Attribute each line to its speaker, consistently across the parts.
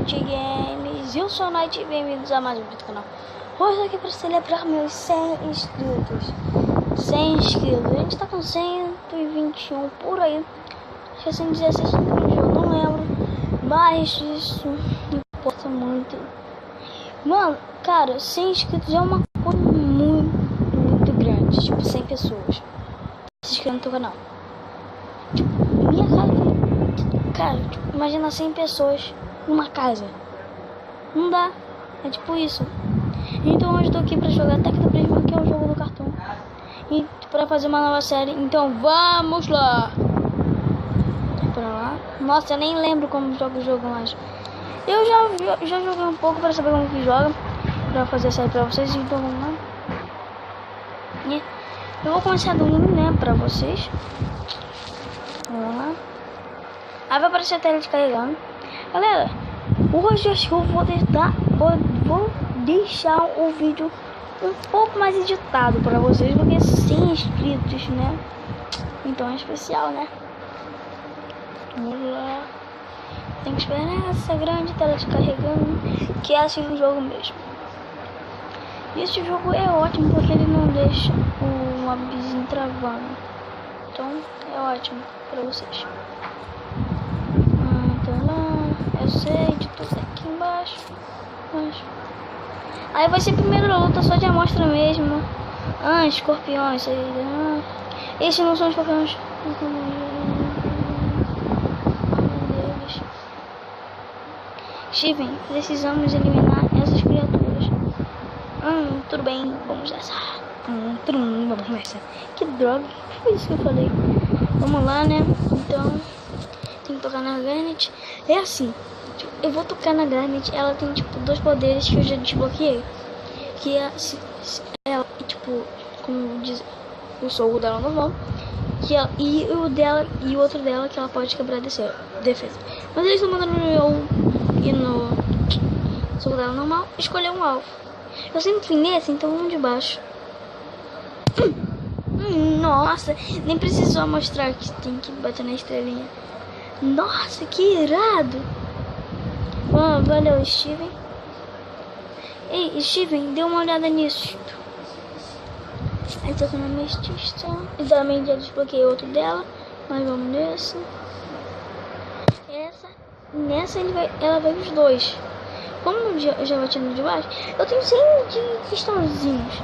Speaker 1: Night Games. Eu sou o Night, bem-vindos a mais um vídeo do canal. Hoje aqui para celebrar meus 100 inscritos. 100 inscritos, a gente tá com 121 por aí. Acho que é 116 no jogo, não lembro. Mas isso não importa muito. Mano, cara, 100 inscritos é uma coisa muito grande. Tipo, 100 pessoas se inscrevendo no teu canal. Tipo, minha casa. Cara, tipo, imagina 100 pessoas numa casa. Não dá. É tipo isso. Então hoje eu tô aqui pra jogar Tecno Prisma, que é o jogo do cartão. E pra fazer uma nova série. Então vamos lá. Pra lá. Nossa, eu nem lembro como joga o jogo mais. Eu já joguei um pouco pra saber como que joga. Pra fazer a série pra vocês. Então vamos lá. E eu vou começar do 1, né, pra vocês. Vamos lá. Aí vai aparecer a tela descarregando. Galera, hoje eu acho que eu vou deixar o vídeo um pouco mais editado pra vocês, porque 100 inscritos, né? Então é especial, né? Vamos lá. Tem que esperar essa grande tela descarregando, que é assim no jogo mesmo. E esse jogo é ótimo porque ele não deixa o avisinho travando. Então é ótimo pra vocês. Eu sei de tudo aqui embaixo. Aí vai ser primeiro luta só de amostra mesmo. Escorpiões. Esses não são escorpiões. Steven, precisamos eliminar essas criaturas. Tudo bem, vamos nessa. Vamos nessa. Que droga, que foi isso que eu falei? Vamos lá, né? Então tem que tocar na Garnet. É assim, eu vou tocar na Garnet. Ela tem tipo dois poderes que eu já desbloqueei. Que é ela, tipo, como diz o soco dela normal. E o outro dela que ela pode quebrar defesa. Mas eles estão mandando eu ir no soco dela normal, escolher um alvo. Eu sempre fui nesse, então vamos de baixo. Nossa, nem precisou mostrar que tem que bater na estrelinha. Nossa, que irado! Valeu, Steven. Ei, Steven, dê uma olhada nisso. Aí tô com a mestiça. E também já desbloqueei outro dela. Mas vamos nesse. Nessa ela vai os dois. Como eu já bati no de baixo, eu tenho 100 de cristalzinhos.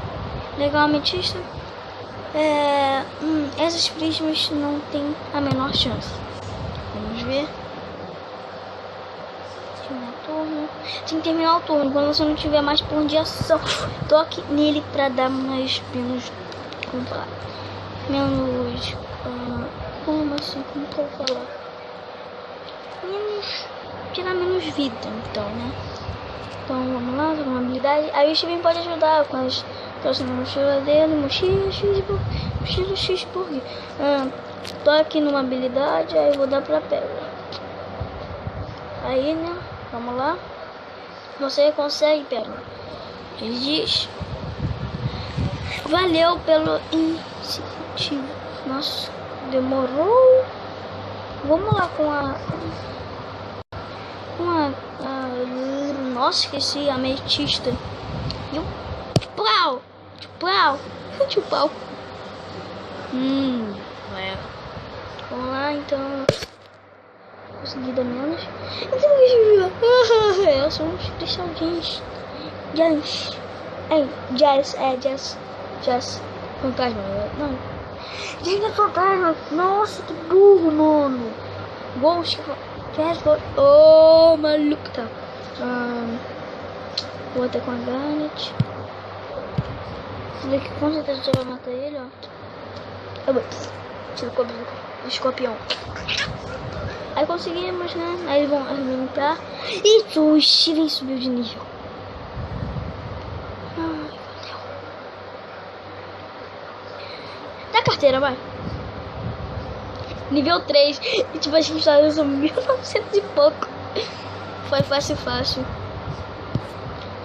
Speaker 1: Legal, ametista. Essas prismas não tem a menor chance. Vamos ver. Tem que terminar o turno. Quando você não tiver mais ponto de ação, toque nele pra dar mais menos. Como falar? Menos. Como assim? Como que eu vou falar? Tirar menos vida, então, né? Então vamos lá, uma habilidade. Aí o Steven pode ajudar com as coisas na mochila dele. Mochila X-Burg. Toque numa habilidade, aí eu vou dar pra pedra. Aí, né? Vamos lá. Você consegue, pedra. Ele diz: valeu pelo incentivo. Nossa, demorou. Vamos lá com a nossa, esqueci a ametista. Pau. Vamos lá, então. Consegui dar menos. Eu sou uns cristalzinhos. Jazz. Fantasma. Não. Jazz fantasma. Nossa, que burro, mano. Ghost. Oh, maluco, tá. Vou até com a Garnet. Esse daqui com certeza já vai matar ele, ó. Tira o cobre do escorpião. Aí conseguimos, né? Aí eles vão alimentar. Isso, o Steven subiu de nível. Ai, valeu. Dá carteira, vai. Nível 3. E tipo, a gente tá usando 1900 e pouco. Foi fácil.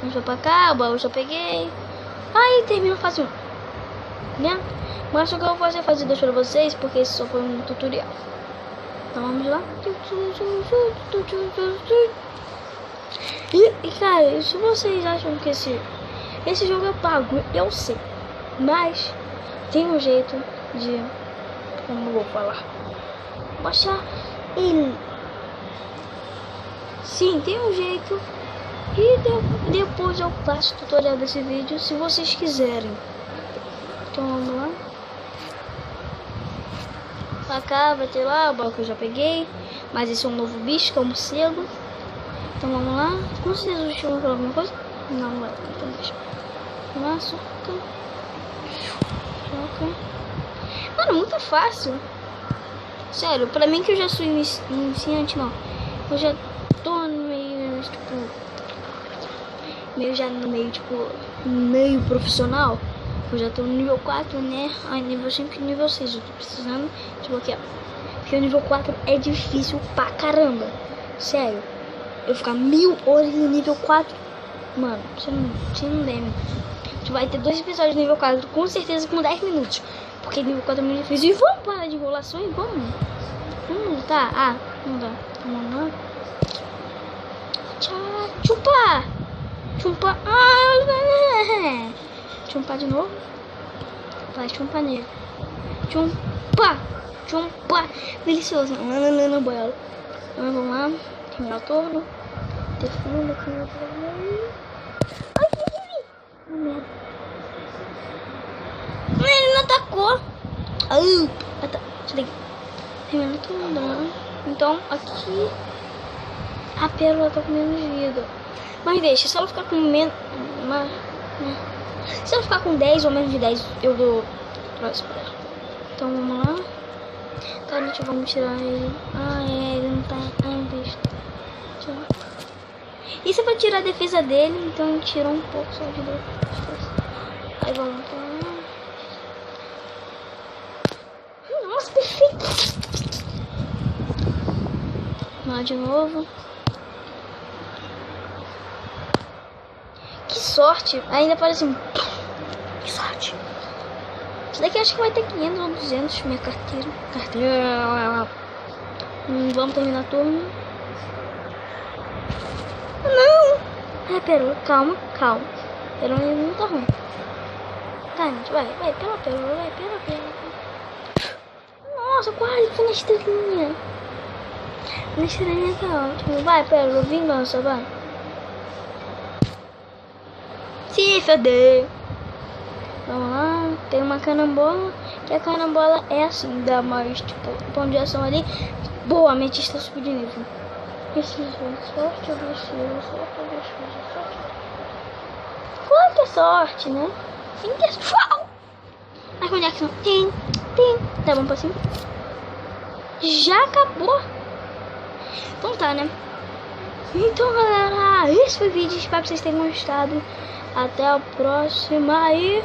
Speaker 1: Vamos pra cá, o baú já peguei. Aí termina fácil, né? Mas o que eu vou fazer 2 pra vocês, porque esse só foi um tutorial. Então vamos lá. E cara, se vocês acham que esse jogo é pago, eu sei. Mas tem um jeito de... Como eu vou falar? Baixar ele. Sim, tem um jeito. E depois eu faço o tutorial desse vídeo se vocês quiserem. Então vamos lá. Pra cá vai ter lá o baú que eu já peguei. Mas esse é um novo bicho que é um morcego. Então vamos lá. Com certeza vocês vão falar alguma coisa? Não, não vai. Então deixa. Vamos lá, soca. Soca. Mano, muito fácil. Sério, pra mim que eu já sou iniciante, não. Eu já tô no meio, tipo... meio profissional. Eu já tô no nível 4, né? Ai, nível 5 e nível 6. Eu tô precisando desbloquear. Porque o nível 4 é difícil pra caramba. Sério. Eu ficar 1000 horas no nível 4. Mano, você não deve. Tu vai ter 2 episódios no nível 4, com certeza com 10 minutos. Porque nível 4 é muito difícil. E vamos parar de enrolação e vamos. Vamos lutar. Ah, não dá. Vamos lá. Tchau. Chupa. Chupa. Ah, chumpar de novo. Vai chumpar nele. Chumpa. Chumpa. Delicioso. Não, boiola. Então vamos lá. Terminar o turno. Defunda. Ai, merda. Ele não atacou. Deixa eu terminar o turno. Então aqui a pérola tá com menos vida. Mas deixa, se ela ficar com menos... Se ela ficar com 10 ou menos de 10, eu dou próximo pra ela. Então vamos lá. Tá, gente, vamos tirar ele. Ah, é, ele não tá... Ai, besta. Tira. E se eu vou tirar a defesa dele, então tira um pouco só de defesa. Aí vamos lá. Nossa, perfeito. Vamos lá de novo. Que sorte. Ainda parece um... Que sorte. Isso daqui acho que vai ter 500 ou 200. Minha carteira. Vamos terminar o turno. Não. Pérola. Calma. Pérola não tá ruim. Tá, gente. Vai. Pela pérola. Vai. Pela. Nossa, quase. Foi na estrelinha. Na estrelinha tá ótimo. Vai, pérola. Vingança, vai. Se fodeu. Vamos lá, tem uma carambola. Que a carambola é assim, dá mais tipo pão de ação ali. Boa, a ametista subiu de nível. Preciso sorte ou sorte. Qual que é sorte, né? Tem que ser. As bonecas não. Tem. Tá bom pra cima. Já acabou. Então tá, né? Então galera, esse foi o vídeo. Espero que vocês tenham gostado. Até a próxima e...